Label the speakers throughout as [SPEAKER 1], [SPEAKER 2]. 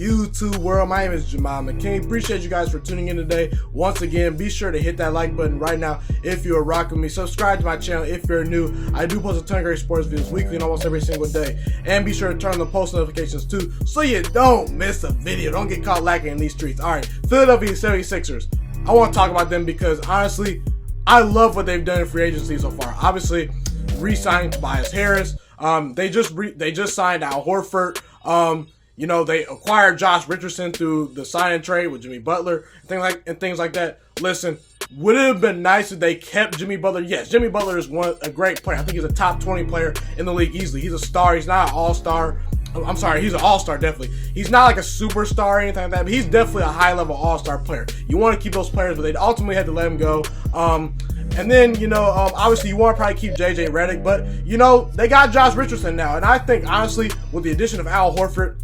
[SPEAKER 1] YouTube world? My name is Ghiman Mckinney. Appreciate you guys for tuning in today. Once again, be sure to hit that like button right now if you're rocking me. Subscribe to my channel if you're new. I do post a ton of great sports videos weekly and almost every single day. And be sure to turn on the post notifications too so you don't miss a video. Don't get caught lacking in these streets. Alright, Philadelphia 76ers. I want to talk about them because honestly, I love what they've done in free agency so far. Obviously, re-signing Tobias Harris. They just signed Al Horford. They acquired Josh Richardson through the sign and trade with Jimmy Butler and things like that. Listen, would it have been nice if they kept Jimmy Butler? Yes, Jimmy Butler is a great player. I think he's a top 20 player in the league easily. He's a star. He's not an all-star. I'm sorry, he's an all-star, definitely. He's not like a superstar or anything like that, but he's definitely a high-level all-star player. You want to keep those players, but they ultimately had to let him go. And then, obviously you want to probably keep JJ Redick, but, they got Josh Richardson now. And I think, honestly, with the addition of Al Horford,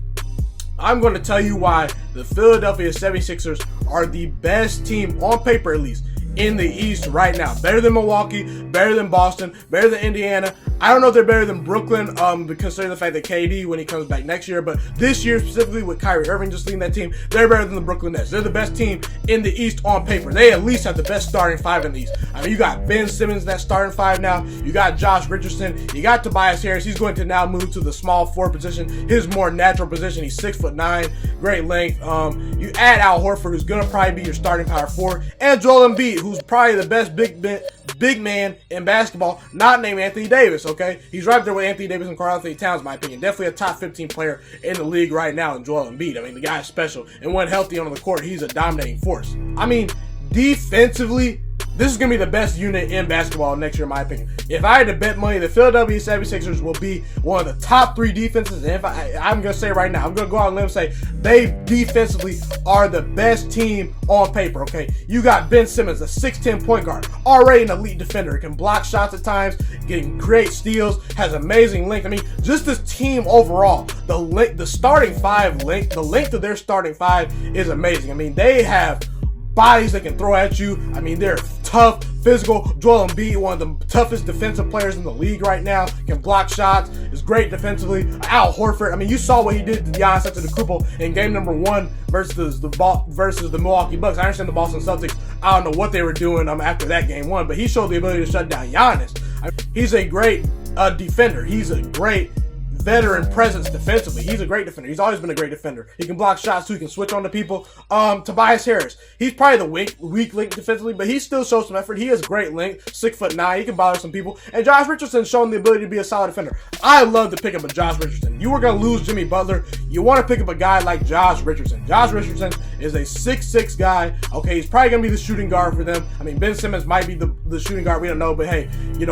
[SPEAKER 1] I'm going to tell you why the Philadelphia 76ers are the best team, on paper at least, in the East right now. Better than Milwaukee, better than Boston, better than Indiana. I don't know if they're better than Brooklyn, considering the fact that KD, when he comes back next year, but this year specifically with Kyrie Irving just leading that team, they're better than the Brooklyn Nets. They're the best team in the East on paper. They at least have the best starting five in the East. I mean, you got Ben Simmons, that starting five now. You got Josh Richardson. You got Tobias Harris. He's going to now move to the small forward position, his more natural position. He's 6'9", great length. You add Al Horford, who's going to probably be your starting power forward, and Joel Embiid, who's probably the best big man in basketball, not named Anthony Davis, okay? He's right there with Anthony Davis and Karl Anthony Towns, in my opinion. Definitely a top 15 player in the league right now in Joel Embiid. I mean, the guy's special. And when healthy on the court, he's a dominating force. I mean, defensively, this is going to be the best unit in basketball next year, in my opinion. If I had to bet money, the Philadelphia 76ers will be one of the top three defenses. And I'm going to say right now, I'm going to go out on a limb and say they defensively are the best team on paper, okay? You got Ben Simmons, a 6'10 point guard, already an elite defender. Can block shots at times, create steals, has amazing length. I mean, just this team overall, the starting five length, the length of their starting five is amazing. I mean, they have bodies that can throw at you. I mean, they're tough, physical. Joel Embiid, one of the toughest defensive players in the league right now, can block shots, is great defensively. Al Horford, I mean, you saw what he did to Giannis Antetokounmpo in game number 1 versus the Milwaukee Bucks. I understand the Boston Celtics, I don't know what they were doing after that game 1, but he showed the ability to shut down Giannis. He's a great defender. He's a great veteran presence defensively. He's a great defender. He's always been a great defender. He can block shots too. He can switch on to people. Tobias Harris, he's probably the weak link defensively, but he still shows some effort. He has great length, 6'9". He can bother some people. And Josh Richardson's shown the ability to be a solid defender. I love to pick up a Josh Richardson. You were going to lose Jimmy Butler. You want to pick up a guy like Josh Richardson. Josh Richardson is a 6'6" guy. Okay, he's probably going to be the shooting guard for them. I mean, Ben Simmons might be the shooting guard. We don't know, but hey,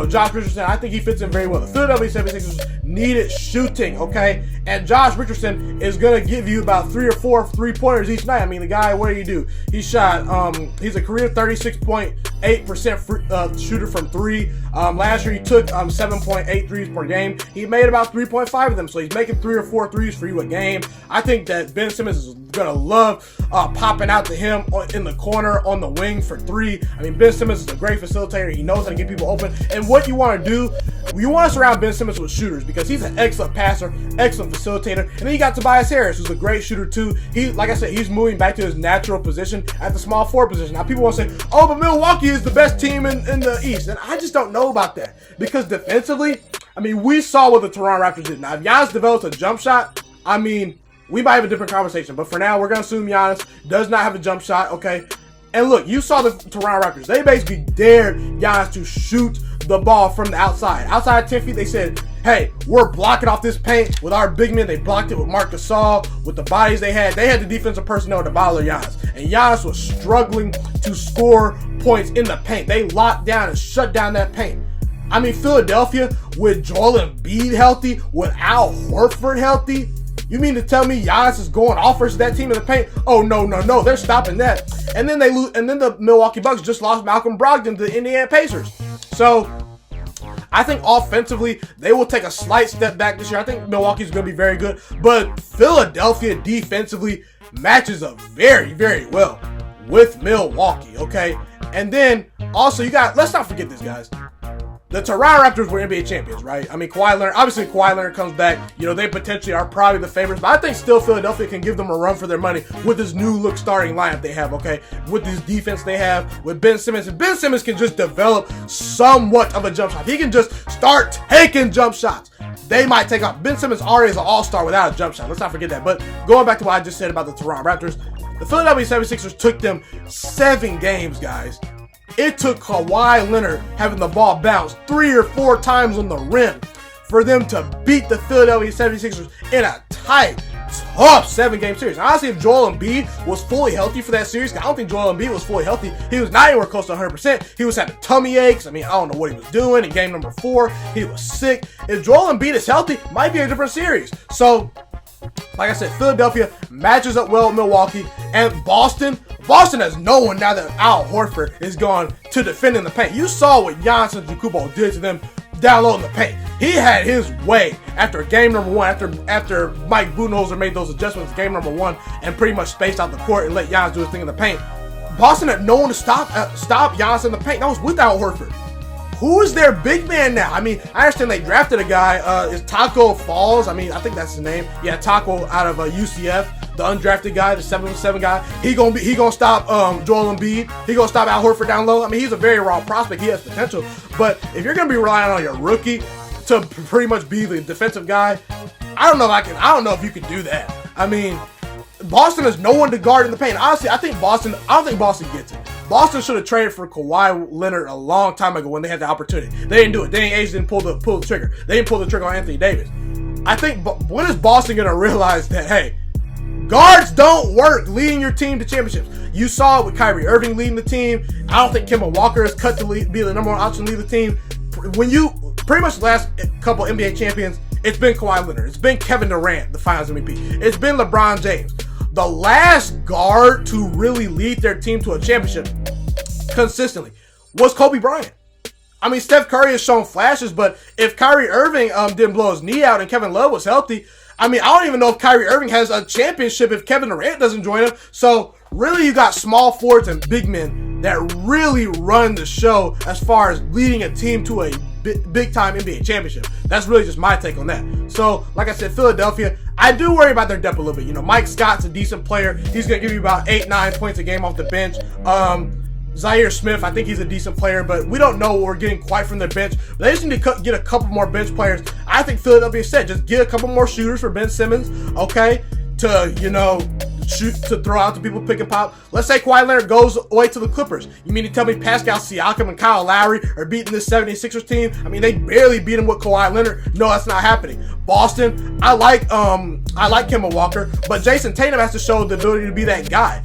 [SPEAKER 1] Josh Richardson, I think he fits in very well. The Philadelphia 76ers needed shooting, okay? And Josh Richardson is going to give you about 3 or 4 3-pointers each night. I mean, the guy, what do? He shot, he's a career 36.8% shooter from 3. Last year he took 7.8 threes per game. He made about 3.5 of them, so he's making 3 or 4 threes for you a game. I think that Ben Simmons is going to love popping out to him in the corner on the wing for 3. I mean, Ben Simmons is a great facilitator. He knows how to get people open. And what you want to do, you want to surround Ben Simmons with shooters because he's an excellent passer, excellent facilitator. And then you got Tobias Harris, who's a great shooter too. Like I said, he's moving back to his natural position at the small forward position. Now people want to say, oh, but Milwaukee is the best team in the East. And I just don't know about that because defensively, I mean, we saw what the Toronto Raptors did. Now, if Giannis develops a jump shot, I mean, we might have a different conversation. But for now, we're going to assume Giannis does not have a jump shot, okay? And look, you saw the Toronto Raptors. They basically dared Giannis to shoot the ball from the outside. Outside 10 feet, they said, hey, we're blocking off this paint with our big men. They blocked it with Marc Gasol, with the bodies they had. They had the defensive personnel to bother Giannis. And Giannis was struggling to score points in the paint. They locked down and shut down that paint. I mean, Philadelphia, with Joel Embiid healthy, with Al Horford healthy, you mean to tell me Giannis is going off versus that team in the paint? Oh, no, they're stopping that. And then they lose, and then the Milwaukee Bucks just lost Malcolm Brogdon to the Indiana Pacers. So I think offensively, they will take a slight step back this year. I think Milwaukee's going to be very good. But Philadelphia defensively matches up very, very well with Milwaukee, okay? And then also you got, let's not forget this, guys. the Toronto Raptors were NBA champions, right? I mean, obviously Kawhi Leonard comes back. You know, they potentially are probably the favorites, but I think still Philadelphia can give them a run for their money with this new look starting lineup they have, okay? With this defense they have, with Ben Simmons. If Ben Simmons can just develop somewhat of a jump shot, he can just start taking jump shots, they might take off. Ben Simmons already is an all-star without a jump shot. Let's not forget that. But going back to what I just said about the Toronto Raptors, the Philadelphia 76ers took them 7 games, guys. It took Kawhi Leonard having the ball bounce 3 or 4 times on the rim for them to beat the Philadelphia 76ers in a tight, tough 7-game series. Honestly, if Joel Embiid was fully healthy for that series, I don't think Joel Embiid was fully healthy. He was not anywhere close to 100%. He was having tummy aches. I mean, I don't know what he was doing. In game number 4, he was sick. If Joel Embiid is healthy, it might be a different series. So, like I said, Philadelphia matches up well with Milwaukee, and Boston has no one now that Al Horford is gone to defend in the paint. You saw what Giannis Antetokounmpo did to them down low in the paint. He had his way after game number 1, after Mike Budenholzer made those adjustments game number 1 and pretty much spaced out the court and let Giannis do his thing in the paint. Boston had no one to stop Giannis in the paint. That was with Al Horford. Who is their big man now? I mean, I understand they drafted a guy, is Taco Falls. I mean, I think that's his name. Yeah, Taco out of UCF, the undrafted guy, the 7'7" guy. He gonna stop Joel Embiid. He gonna stop Al Horford down low. I mean, he's a very raw prospect. He has potential. But if you're gonna be relying on your rookie to pretty much be the defensive guy, I don't know if you can do that. I mean, Boston has no one to guard in the paint. Honestly, I don't think Boston gets it. Boston should have traded for Kawhi Leonard a long time ago when they had the opportunity. They didn't do it. Didn't pull the trigger. They didn't pull the trigger on Anthony Davis. I think, when is Boston going to realize that, hey, guards don't work leading your team to championships? You saw it with Kyrie Irving leading the team. I don't think Kemba Walker is cut to be the number 1 option to lead the team. When you, pretty much the last couple NBA champions, it's been Kawhi Leonard. It's been Kevin Durant, the finals MVP. It's been LeBron James. The last guard to really lead their team to a championship consistently was Kobe Bryant. I mean, Steph Curry has shown flashes, but if Kyrie Irving didn't blow his knee out and Kevin Love was healthy, I mean, I don't even know if Kyrie Irving has a championship if Kevin Durant doesn't join him. So really, you got small forwards and big men that really run the show as far as leading a team to a big-time NBA championship. That's really just my take on that. So, like I said, Philadelphia, I do worry about their depth a little bit. You know, Mike Scott's a decent player. He's going to give you about 8-9 points a game off the bench. Zaire Smith, I think he's a decent player, but we don't know what we're getting quite from their bench. They just need to get a couple more bench players. I think Philadelphia said, just get a couple more shooters for Ben Simmons, okay, to, you know, shoot, to throw out to people, pick and pop. Let's say Kawhi Leonard goes away to the Clippers. You mean to tell me Pascal Siakam and Kyle Lowry are beating this 76ers team? I mean, they barely beat him with Kawhi Leonard. No, that's not happening. Boston, I like Kemba Walker, but Jason Tatum has to show the ability to be that guy.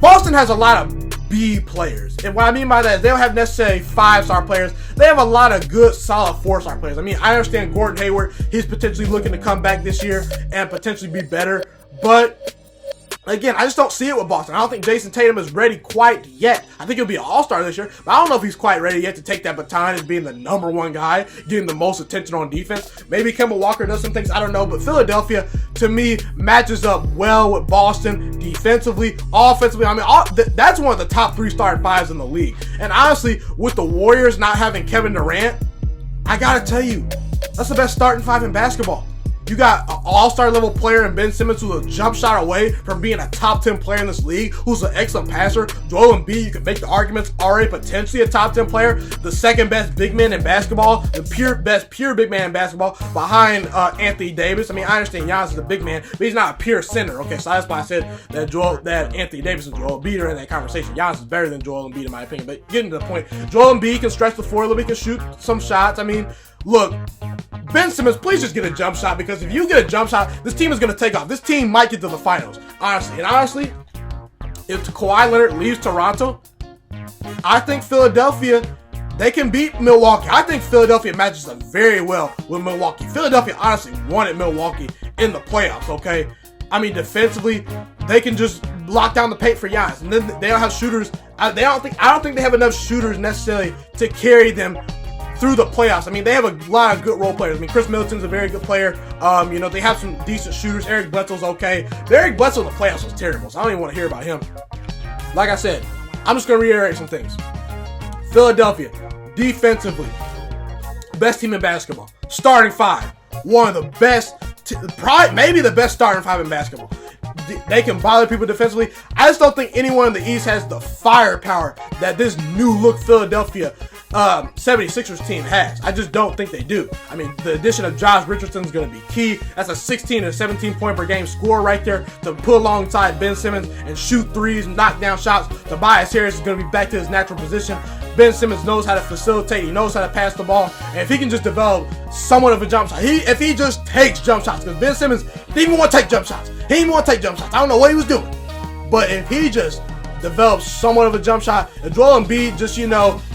[SPEAKER 1] Boston has a lot of B players. And what I mean by that is they don't have necessarily 5-star players. They have a lot of good, solid 4-star players. I mean, I understand Gordon Hayward. He's potentially looking to come back this year and potentially be better. But again, I just don't see it with Boston. I don't think Jason Tatum is ready quite yet. I think he'll be an all-star this year, but I don't know if he's quite ready yet to take that baton as being the number 1 guy, getting the most attention on defense. Maybe Kemba Walker does some things, I don't know, but Philadelphia, to me, matches up well with Boston defensively, offensively. I mean, that's one of the top 3 starting 5s in the league. And honestly, with the Warriors not having Kevin Durant, I gotta tell you, that's the best starting 5 in basketball. You got an all-star level player in Ben Simmons who's a jump shot away from being a top 10 player in this league, who's an excellent passer. Joel Embiid, you can make the arguments, already potentially a top 10 player, the second best big man in basketball, the best pure big man in basketball behind Anthony Davis. I mean, I understand Giannis is a big man, but he's not a pure center. Okay, so that's why I said that Anthony Davis and Joel Embiid are in that conversation. Giannis is better than Joel Embiid in my opinion, but getting to the point, Joel Embiid can stretch the floor a little bit, can shoot some shots. I mean, look, Ben Simmons, please just get a jump shot, because if you get a jump shot, this team is going to take off. This team might get to the finals, honestly. And honestly, if Kawhi Leonard leaves Toronto, I think Philadelphia, they can beat Milwaukee. I think Philadelphia matches up very well with Milwaukee. Philadelphia honestly wanted Milwaukee in the playoffs, okay? I mean, defensively, they can just lock down the paint for Giannis. And then they don't have shooters. I don't think they have enough shooters necessarily to carry them through the playoffs. I mean, they have a lot of good role players. I mean, Chris Middleton's a very good player. You know, they have some decent shooters. Eric Bledsoe's okay. But Eric Bledsoe in the playoffs was terrible, so I don't even want to hear about him. Like I said, I'm just going to reiterate some things. Philadelphia, Defensively, best team in basketball. Starting five, one of the best, probably maybe the best starting five in basketball. They can bother people defensively. I just don't think anyone in the East has the firepower that this new look Philadelphia 76ers team has. I just don't think they do. I mean, the addition of Josh Richardson is going to be key. That's a 16 or 17 point per game score right there to put alongside Ben Simmons and shoot threes, knock down shots. Tobias Harris is going to be back to his natural position. Ben Simmons knows how to facilitate. He knows how to pass the ball. And if he can just develop somewhat of a jump shot, if he just takes jump shots, because Ben Simmons didn't even want to take jump shots. He didn't want to take jump shots. I don't know what he was doing. But if he just develops somewhat of a jump shot, and Joel Embiid just,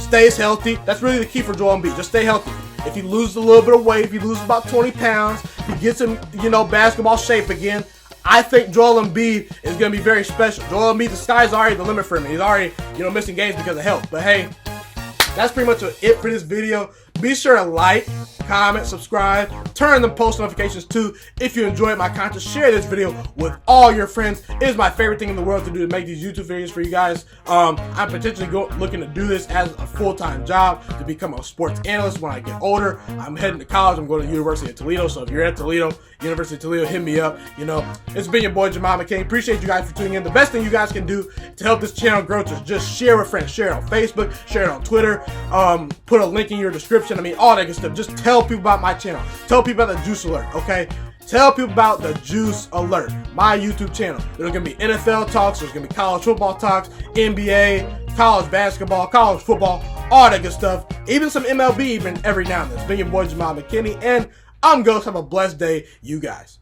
[SPEAKER 1] stays healthy, that's really the key for Joel Embiid. Just stay healthy. If he loses a little bit of weight, if he loses about 20 pounds, he gets in, basketball shape again, I think Joel Embiid is going to be very special. Joel Embiid, the sky's already the limit for him. He's already, missing games because of health. But hey, that's pretty much it for this video. Be sure to like, comment, subscribe, turn the post notifications too. If you enjoyed my content, share this video with all your friends. It is my favorite thing in the world to do, to make these YouTube videos for you guys. I'm potentially looking to do this as a full-time job to become a sports analyst when I get older. I'm heading to college. I'm going to the University of Toledo. So if you're at Toledo, University of Toledo, hit me up. It's been your boy Ghiman Mckinney. Appreciate you guys for tuning in. The best thing you guys can do to help this channel grow is just share with friends. Share it on Facebook, share it on Twitter, put a link in your description. I mean, all that good stuff. Just tell people about my channel. Tell people about the Juice Alert, okay? Tell people about the Juice Alert, my YouTube channel. There's going to be NFL talks. There's going to be college football talks, NBA, college basketball, college football, all that good stuff. Even some MLB even every now and then. It's been your boy Ghiman Mckinney, and I'm Ghost. Have a blessed day, you guys.